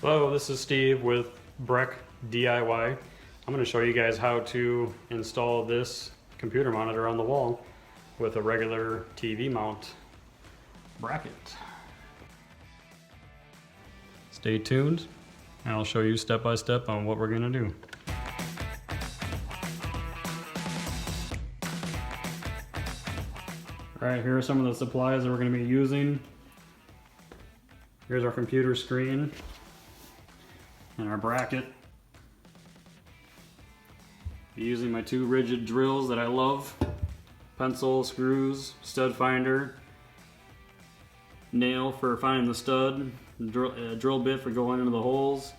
Hello, this is Steve with BreckDIY. I'm going to show you guys how to install this computer monitor on the wall with a regular TV mount bracket. Stay tuned and I'll show you step by step on what we're going to do. Alright, here are some of the supplies that we're going to be using. Here's our computer screen and our bracket. Using my two rigid drills that I love. Pencil, screws, stud finder, nail for finding the stud, drill bit for going into the holes.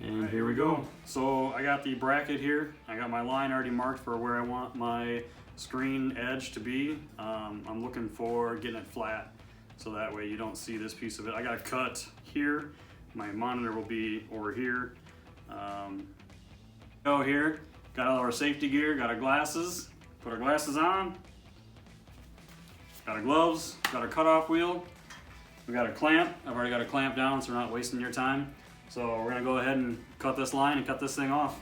And here we go. So I got the bracket here. I got my line already marked for where I want my screen edge to be. I'm looking for getting it flat so that way you don't see this piece of it. I got a cut here. My monitor will be over here. Go here. Got all our safety gear. Got our glasses. Put our glasses on. Got our gloves. Got our cutoff wheel. We got a clamp. I've already got a clamp down, so we're not wasting your time. So we're gonna go ahead and cut this line and cut this thing off.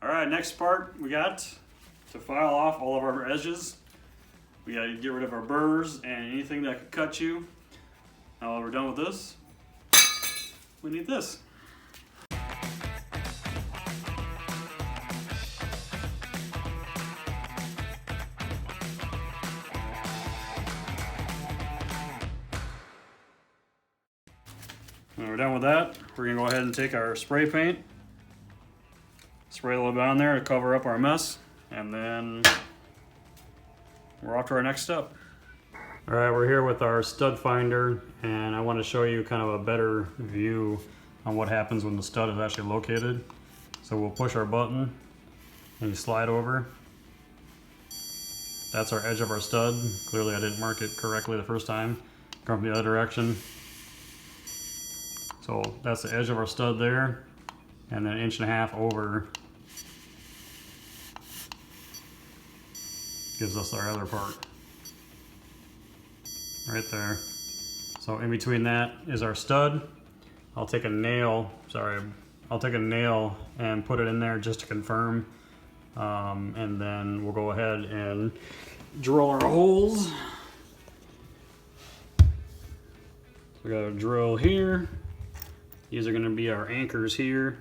Alright, next part we got to file off all of our edges. We got to get rid of our burrs and anything that could cut you. Now we're done with this, we need this. When we're done with that, we're going to go ahead and take our spray paint, spray a little bit on there to cover up our mess, and then we're off to our next step. Alright, we're here with our stud finder, and I want to show you kind of a better view on what happens when the stud is actually located. So we'll push our button, and you slide over. That's our edge of our stud. Clearly I didn't mark it correctly the first time. Come from the other direction. So that's the edge of our stud there, and then 1.5 inches over gives us our other part right there. So in between that is our stud. I'll take a nail and put it in there just to confirm, and then we'll go ahead and drill our holes. We got a drill here. These are going to be our anchors here.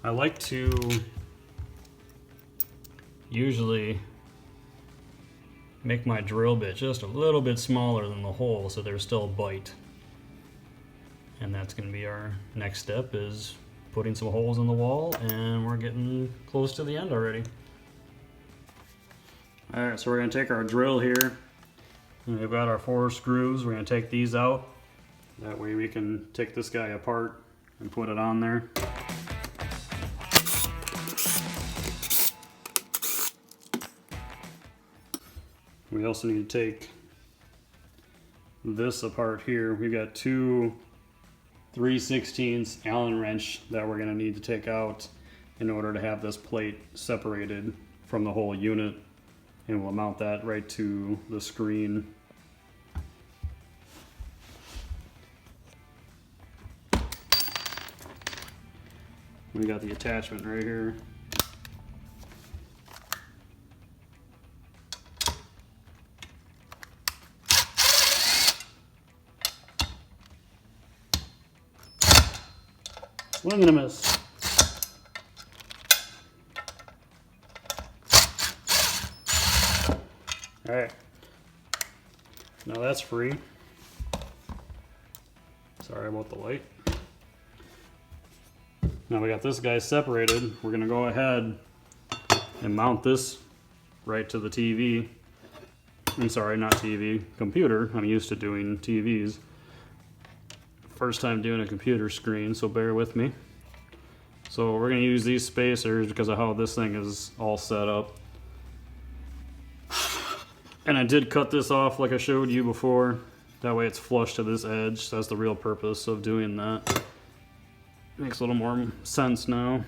I like to usually make my drill bit just a little bit smaller than the hole so there's still a bite. And that's going to be our next step, is putting some holes in the wall, and we're getting close to the end already. Alright, so we're going to take our drill here, and we've got our 4 screws. We're going to take these out. That way we can take this guy apart and put it on there. We also need to take this apart here. We've got 2 3/16 Allen wrench that we're going to need to take out in order to have this plate separated from the whole unit, and we'll mount that right to the screen. We got the attachment right here. Swing and a miss. Alright. Now that's free. Sorry about the light. Now we got this guy separated. We're going to go ahead and mount this right to the TV. I'm sorry, not TV, computer. I'm used to doing TVs. First time doing a computer screen, so bear with me. So we're going to use these spacers because of how this thing is all set up. And I did cut this off like I showed you before. That way it's flush to this edge. So that's the real purpose of doing that. Makes a little more sense now.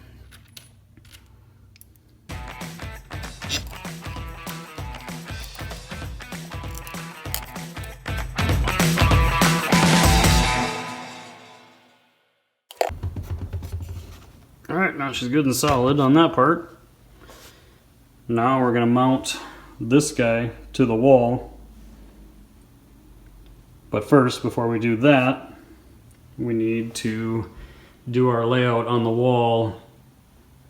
Alright, now she's good and solid on that part. Now we're going to mount this guy to the wall. But first, before we do that, we need to do our layout on the wall.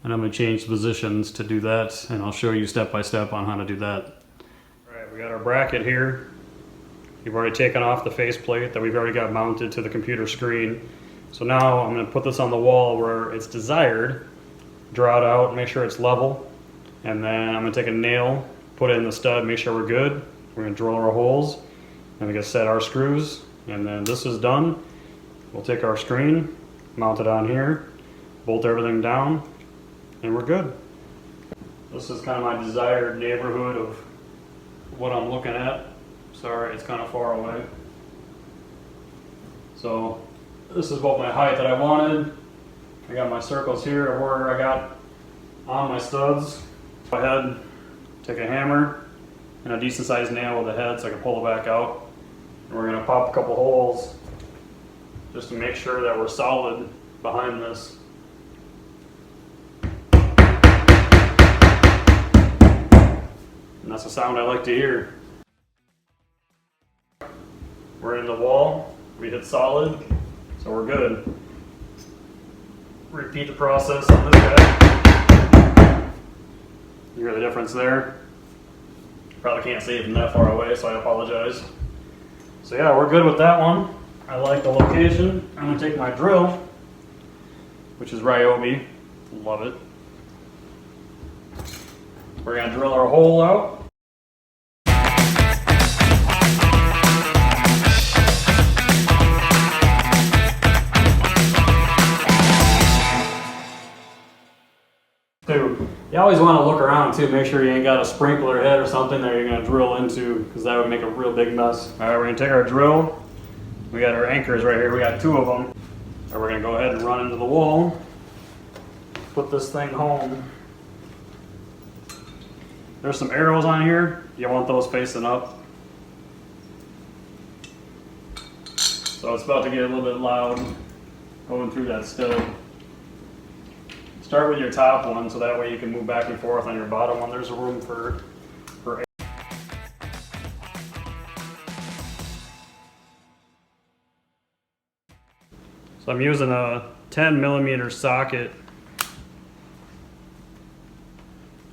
And I'm going to change the positions to do that, and I'll show you step by step on how to do that. Alright, we got our bracket here. We've already taken off the faceplate that we've already got mounted to the computer screen. So now I'm going to put this on the wall where it's desired, draw it out, make sure it's level, and then I'm going to take a nail, put it in the stud, make sure we're good. We're going to drill our holes, and we're going to set our screws, and then this is done. We'll take our screen, mount it on here, bolt everything down, and we're good. This is kind of my desired neighborhood of what I'm looking at. Sorry, it's kind of far away. So this is about my height that I wanted. I got my circles here where I got on my studs. Go ahead, take a hammer and a decent sized nail with a head so I can pull it back out. And we're gonna pop a couple holes just to make sure that we're solid behind this. And that's the sound I like to hear. We're in the wall, we hit solid, so we're good. Repeat the process on this guy. You hear the difference there? Probably can't see it from that far away, so I apologize. So yeah, we're good with that one. I like the location. I'm gonna take my drill, which is Ryobi, love it. We're gonna drill our hole out. You always want to look around too, make sure you ain't got a sprinkler head or something that you're going to drill into, because that would make a real big mess. Alright, we're going to take our drill. We got our anchors right here, we got 2 of them. And we're going to go ahead and run into the wall. Put this thing home. There's some arrows on here, you want those facing up. So it's about to get a little bit loud going through that stud. Start with your top one so that way you can move back and forth on your bottom one. There's room for air. So I'm using a 10mm socket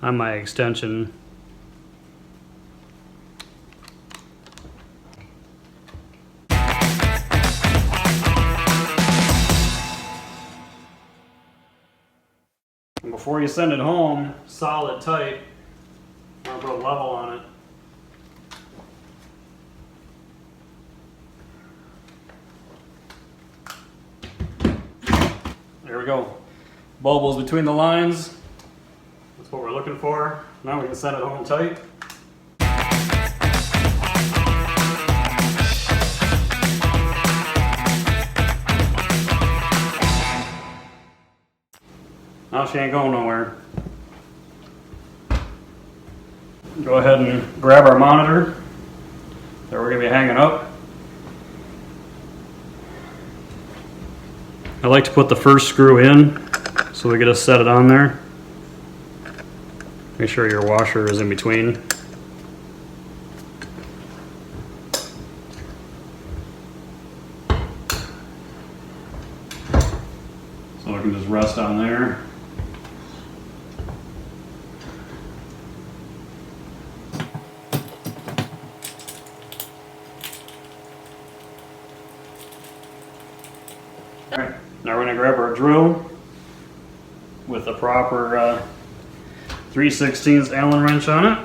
on my extension. And before you send it home, solid tight, I'm going to put a level on it. There we go. Bubbles between the lines. That's what we're looking for. Now we can send it home tight. Now she ain't going nowhere. Go ahead and grab our monitor that we're going to be hanging up. I like to put the first screw in so we get to set it on there. Make sure your washer is in between. So I can just rest on there. Alright, now we're going to grab our drill with the proper 3/16 Allen wrench on it.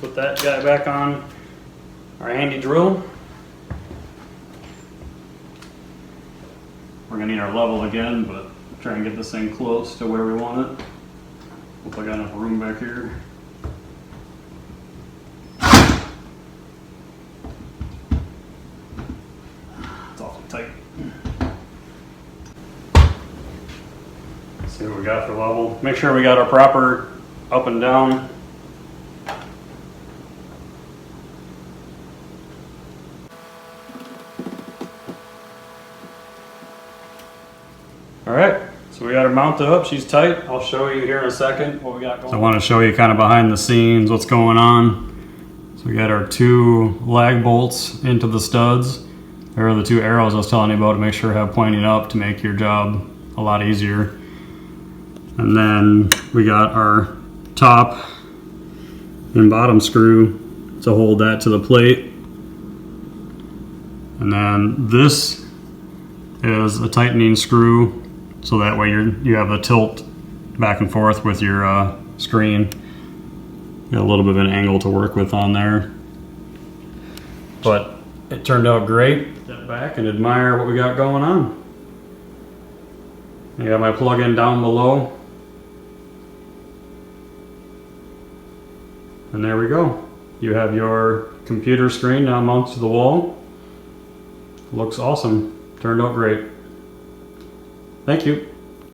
Put that guy back on our handy drill. We're going to need our level again, but try and get this thing close to where we want it. Hope I got enough room back here. It's awfully tight. See what we got for level. Make sure we got our proper up and down. Alright, So we got her mounted up, she's tight. I'll show you here in a second what we got going on. So I want to show you kind of behind the scenes what's going on. So we got our 2 lag bolts into the studs. There are the 2 arrows I was telling you about to make sure I have pointing up to make your job a lot easier. And then we got our top and bottom screw to hold that to the plate. And then this is a tightening screw, so that way you have the tilt back and forth with your screen. Got a little bit of an angle to work with on there. But it turned out great. Step back and admire what we got going on. I got my plug-in down below. And there we go. You have your computer screen now mounted to the wall. Looks awesome. Turned out great. Thank you.